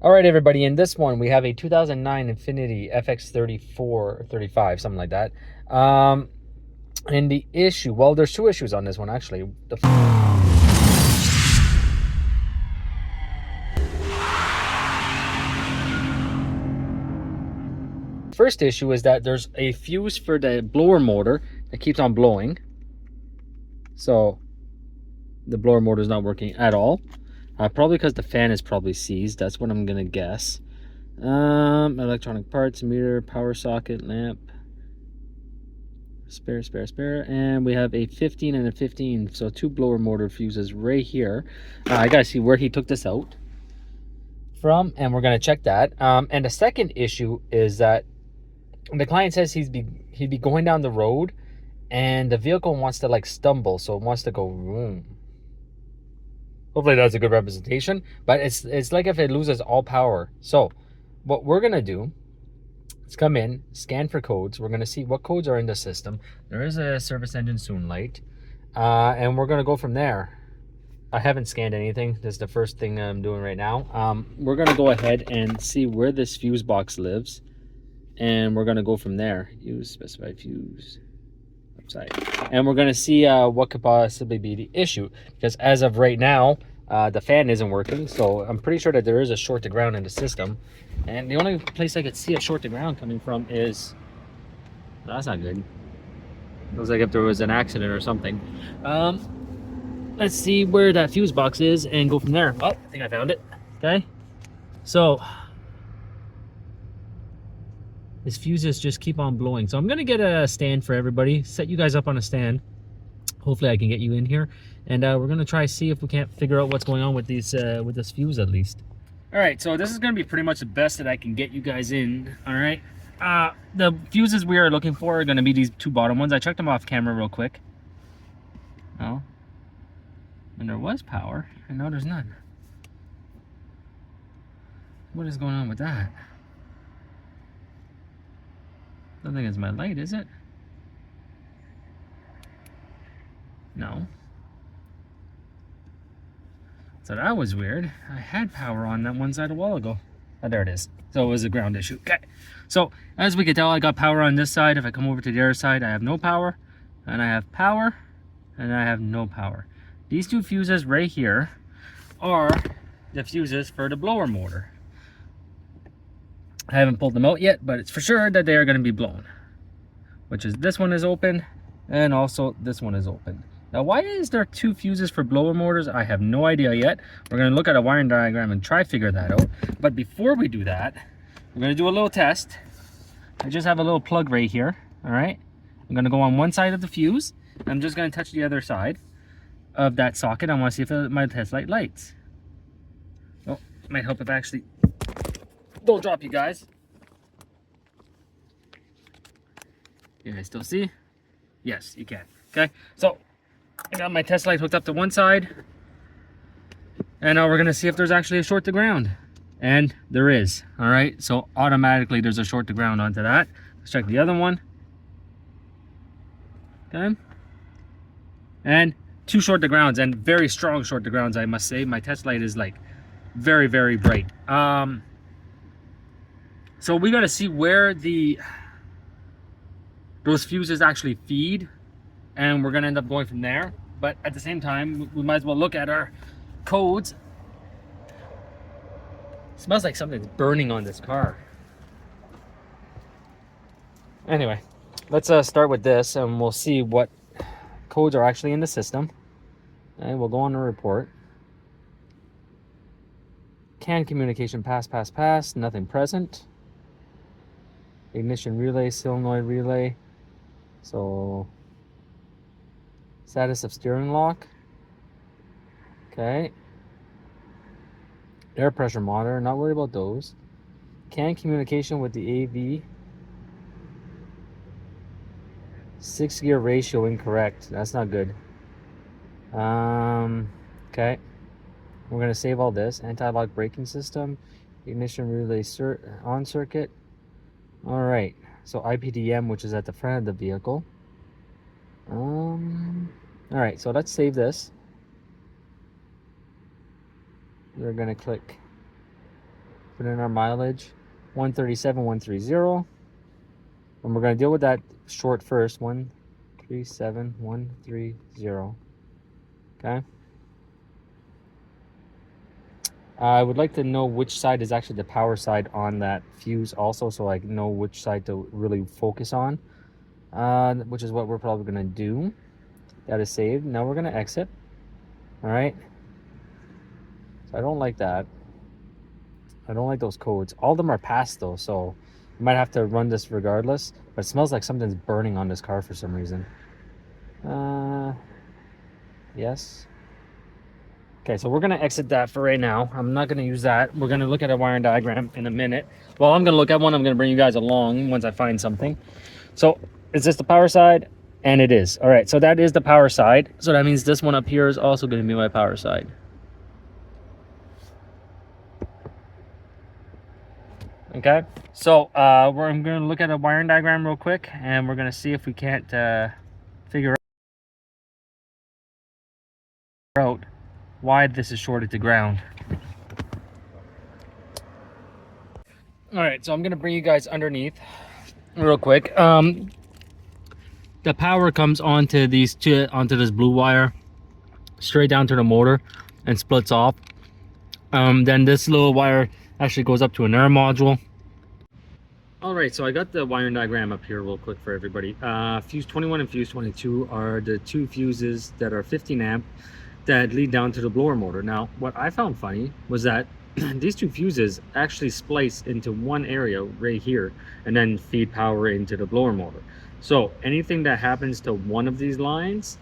All right, everybody, in this one, we have a 2009 Infiniti FX34 or 35, something like that. And the issue, well, there's two issues on this one, actually. The first issue is that there's a fuse for the blower motor that keeps on blowing. So the blower motor is not working at all. Probably because the fan is probably seized. That's what I'm going to guess. Electronic parts, meter, power socket, lamp. Spare, and we have a 15 and a 15, so two blower motor fuses right here. I gotta see where he took this out from, and we're gonna check that. And the second issue is that the client says he'd be going down the road, and the vehicle wants to like stumble, so it wants to go vroom. Hopefully that's a good representation, but it's like if it loses all power. So what we're gonna do, let's come in, scan for codes. We're going to see what codes are in the system. There is a service engine soon light. And we're going to go from there. I haven't scanned anything. This is the first thing I'm doing right now. We're going to go ahead and see where this fuse box lives. And we're going to go from there. Use specify fuse. Upside. And we're going to see what could possibly be the issue. Because as of right now, the fan isn't working. So I'm pretty sure that there is a short to ground in the system. And the only place I could see a short to ground coming from is... That's not good. Looks like if there was an accident or something. Let's see where that fuse box is and go from there. Oh, I think I found it. Okay. So... these fuses just keep on blowing. So I'm going to get a stand for everybody. Set you guys up on a stand. Hopefully I can get you in here. And we're going to try to see if we can't figure out what's going on with these with this fuse at least. All right, so this is going to be pretty much the best that I can get you guys in. All right. The fuses we are looking for are going to be these two bottom ones. I checked them off camera real quick. Oh. And there was power, and now there's none. What is going on with that? I don't think it's my light, is it? No. So that was weird. I had power on that one side a while ago. Oh, there it is. So it was a ground issue. Okay. So as we can tell, I got power on this side. If I come over to the other side, I have no power. And I have power. And I have no power. These two fuses right here are the fuses for the blower motor. I haven't pulled them out yet, but it's for sure that they are going to be blown. Which is this one is open. And also this one is open. Now, why is there two fuses for blower motors? I have no idea yet. We're going to look at a wiring diagram and try to figure that out. But before we do that, we're going to do a little test. I just have a little plug right here. All right. I'm going to go on one side of the fuse. I'm just going to touch the other side of that socket. I want to see if my test light lights. Oh, it might help if I actually don't drop you guys. You guys still see? Yes, you can. Okay. So I got my test light hooked up to one side, and now we're gonna see if there's actually a short to ground, and there is. All right, so automatically there's a short to ground onto that. Let's check the other one. Okay, and two short to grounds, and very strong short to grounds, I must say. My test light is like very, very bright. So we got to see where those fuses actually feed, and we're gonna end up going from there. But at the same time, we might as well look at our codes. It smells like something's burning on this car. Anyway, let's start with this, and we'll see what codes are actually in the system. And we'll go on the report. CAN communication pass, nothing present. Ignition relay, solenoid relay. So status of steering lock. Okay. Air pressure monitor, not worried about those. CAN communication with the AV. 6-gear ratio incorrect. That's not good. Okay. We're gonna save all this. Anti-lock braking system. Ignition relay on circuit. All right. So IPDM, which is at the front of the vehicle. All right, so let's save this. We're gonna click put in our mileage, 137, 130. And we're going to deal with that short first, 137, 130. Okay. I would like to know which side is actually the power side on that fuse also, so I know which side to really focus on, which is what we're probably going to do. That is saved. Now we're going to exit. All right. So I don't like that. I don't like those codes. All of them are passed though, so I might have to run this regardless. But it smells like something's burning on this car for some reason. Yes. Okay, so we're gonna exit that for right now. I'm not gonna use that. We're gonna look at a wiring diagram in a minute. Well, I'm gonna look at one. I'm gonna bring you guys along once I find something. So is this the power side? And it is. All right, so that is the power side. So that means this one up here is also gonna be my power side. Okay, so I'm gonna look at a wiring diagram real quick, and we're gonna see if we can't figure out why this is shorted to ground. All right, so I'm gonna bring you guys underneath real quick. The power comes onto this blue wire, straight down to the motor, and splits off. Then this little wire actually goes up to an air module. All right, so I got the wiring diagram up here real quick for everybody. Fuse 21 and fuse 22 are the two fuses that are 15 amp that lead down to the blower motor. Now, what I found funny was that these two fuses actually splice into one area right here and then feed power into the blower motor. So anything that happens to one of these lines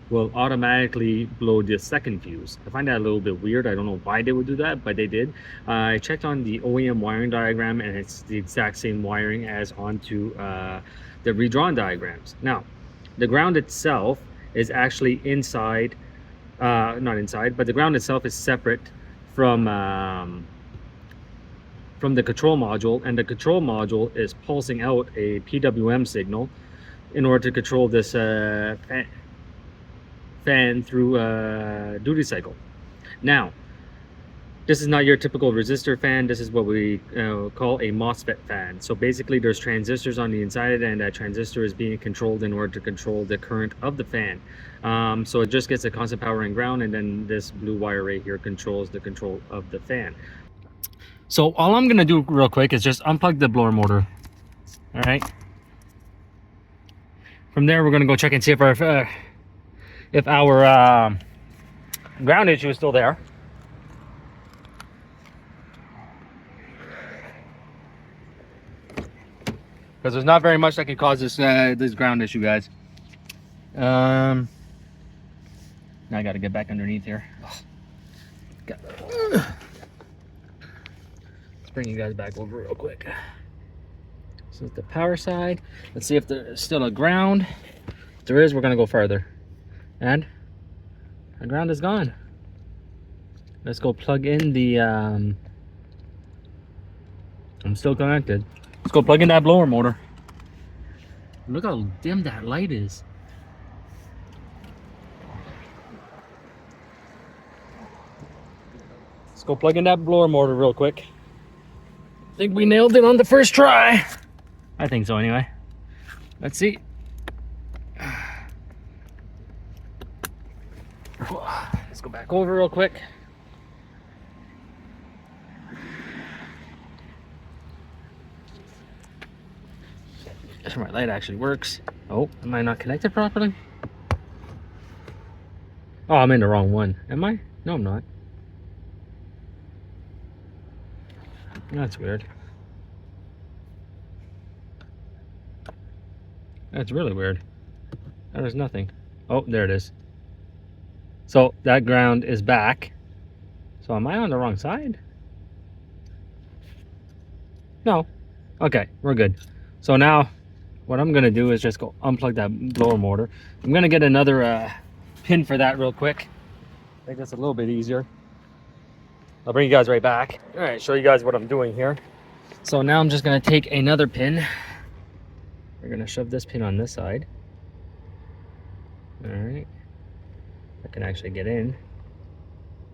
will automatically blow the second fuse. I find that a little bit weird. I don't know why they would do that, but they did. I checked on the OEM wiring diagram, and it's the exact same wiring as onto the redrawn diagrams. Now, the ground itself is actually inside, not inside, but the ground itself is separate from the control module, and the control module is pulsing out a PWM signal in order to control this fan through duty cycle. Now, this is not your typical resistor fan. This is what we call a MOSFET fan. So basically there's transistors on the inside, and that transistor is being controlled in order to control the current of the fan. So it just gets a constant power and ground, and then this blue wire right here controls the control of the fan. So all I'm gonna do real quick is just unplug the blower motor. All right. From there, we're gonna go check and see if our ground issue is still there. Because there's not very much that can cause this ground issue, guys. Now I gotta get back underneath here. Let's bring you guys back over real quick. So it's the power side. Let's see if there's still a ground. If there is, we're gonna go further. And the ground is gone. Let's go plug in the I'm still connected. Let's go plug in that blower motor. Look how dim that light is. Let's go plug in that blower motor real quick. I think we nailed it on the first try. I think so anyway. Let's see. Let's go back over real quick. Guess my light actually works. Oh, am I not connected properly? Oh, I'm in the wrong one. Am I? No, I'm not. That's weird. That's really weird. There's nothing. Oh, there it is. So that ground is back. So am I on the wrong side? No. Okay, we're good. So now what I'm gonna do is just go unplug that blower motor. I'm gonna get another pin for that real quick. I think that's a little bit easier. I'll bring you guys right back. All right, show you guys what I'm doing here. So now I'm just gonna take another pin. We're gonna shove this pin on this side. All right, I can actually get in.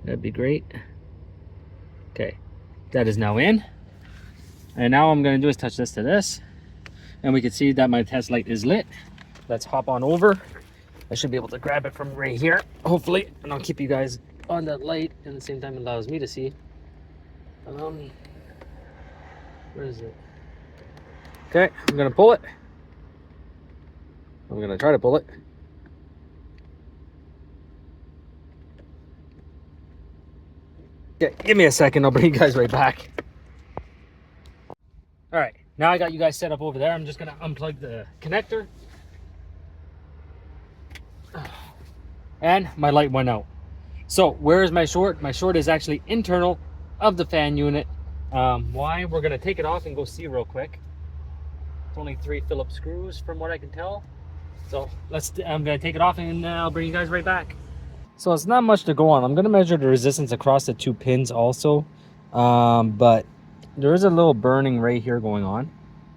That'd be great. Okay, that is now in. And now I'm going to do is touch this to this, and we can see that my test light is lit. Let's hop on over. I should be able to grab it from right here, hopefully, and I'll keep you guys on that light, and at the same time it allows me to see. Where is it? Okay, I'm gonna pull it. I'm gonna try to pull it. Okay, give me a second, I'll bring you guys right back. All right, now I got you guys set up over there. I'm just gonna unplug the connector. And my light went out. So where is my short? My short is actually internal of the fan unit. Why? We're gonna take it off and go see real quick. It's only 3 Phillips screws from what I can tell. So I'm gonna take it off and I'll bring you guys right back. So it's not much to go on. I'm gonna measure the resistance across the 2 pins also. But there is a little burning right here going on.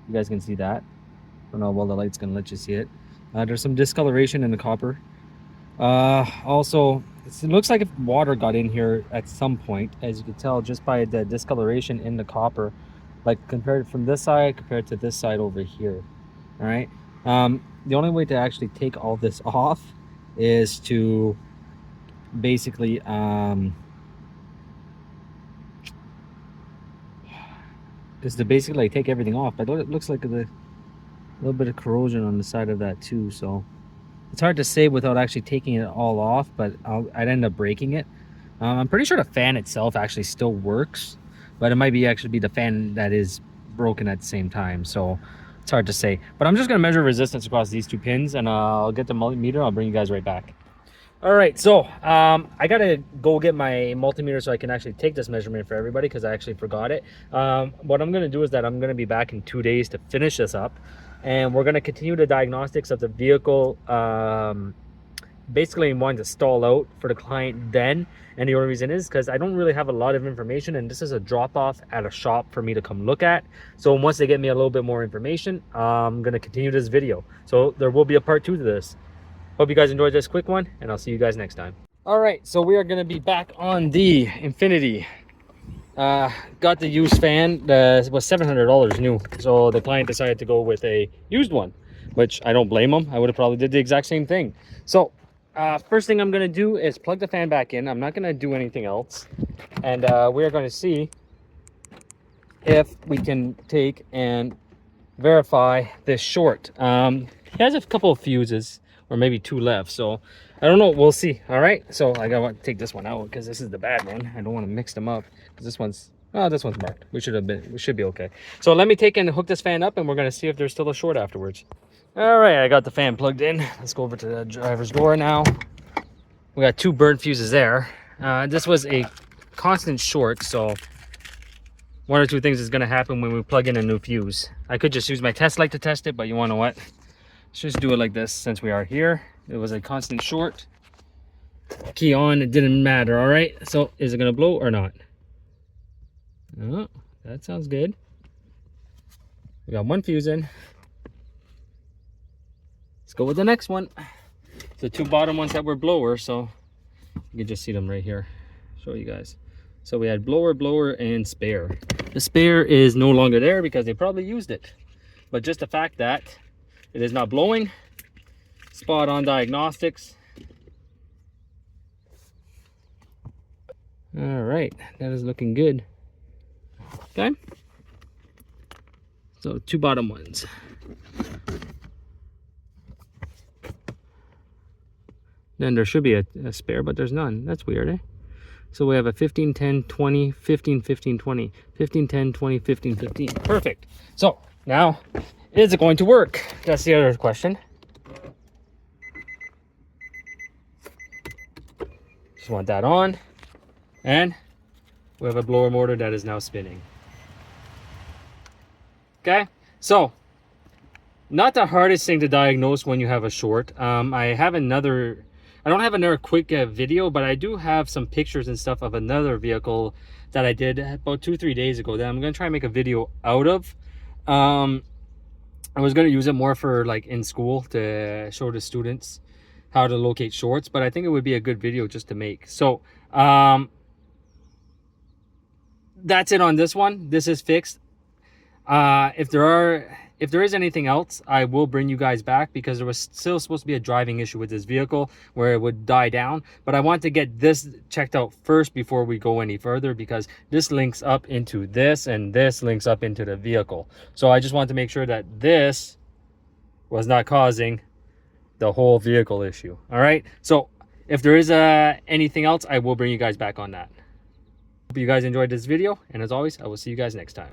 You guys can see that. I don't know, well, the light's gonna let you see it. There's some discoloration in the copper. Also, it looks like if water got in here at some point, as you can tell just by the discoloration in the copper, like compared from this side compared to this side over here. All right. The only way to actually take all this off is to basically like take everything off. But it looks like a little bit of corrosion on the side of that too, so it's hard to say without actually taking it all off, but I'd end up breaking it. I'm pretty sure the fan itself actually still works, but it might be actually the fan that is broken at the same time, so it's hard to say. But I'm just going to measure resistance across these 2 pins, and I'll get the multimeter. I'll bring you guys right back. All right, so I gotta go get my multimeter so I can actually take this measurement for everybody, because I actually forgot it. What I'm gonna do is that I'm gonna be back in 2 days to finish this up, and we're gonna continue the diagnostics of the vehicle. Basically, I'm wanting to stall out for the client then, and the only reason is because I don't really have a lot of information, and this is a drop-off at a shop for me to come look at. So once they get me a little bit more information, I'm gonna continue this video. So there will be a part 2 to this. Hope you guys enjoyed this quick one, and I'll see you guys next time. All right, so we are going to be back on the Infiniti. Got the used fan. It was $700 new, so the client decided to go with a used one, which I don't blame him. I would have probably did the exact same thing. So first thing I'm going to do is plug the fan back in. I'm not going to do anything else, and we're going to see if we can take and verify this short. He has a couple of fuses, or maybe 2 left, so I don't know, we'll see. All right, so I gotta take this one out because this is the bad one. I don't want to mix them up because this one's marked. We should be okay. So let me take and hook this fan up, and we're gonna see if there's still a short afterwards. All right, I got the fan plugged in. Let's go over to the driver's door now. We got 2 burnt fuses there. This was a constant short, so 1 or 2 things is gonna happen when we plug in a new fuse. I could just use my test light to test it, but you wanna know what? Let's just do it like this. Since we are here, it was a constant short. Key on, it didn't matter. All right, so is it gonna blow or not? Oh, that sounds good. We got 1 fuse in. Let's go with the next one. The 2 bottom ones that were blowers, so you can just see them right here. Show you guys. So we had blower, and spare. The spare is no longer there because they probably used it. But just the fact that it is not blowing, spot on diagnostics. All right, that is looking good. Okay, so 2 bottom ones. Then there should be a spare, but there's none. That's weird, eh? So we have a 15, 10, 20, 15, 15, 20, 15, 10, 20, 15, 15. Perfect. So now, is it going to work? That's the other question. Just want that on. And we have a blower motor that is now spinning. Okay, so not the hardest thing to diagnose when you have a short. I don't have another quick video, but I do have some pictures and stuff of another vehicle that I did about 2-3 days ago that I'm going to try and make a video out of. I was going to use it more for like in school to show the students how to locate shorts, but I think it would be a good video just to make. So that's it on this one. This is fixed. If there is anything else, I will bring you guys back, because there was still supposed to be a driving issue with this vehicle where it would die down. But I want to get this checked out first before we go any further, because this links up into this and this links up into the vehicle. So I just want to make sure that this was not causing the whole vehicle issue. All right. So if there is anything else, I will bring you guys back on that. Hope you guys enjoyed this video, and as always, I will see you guys next time.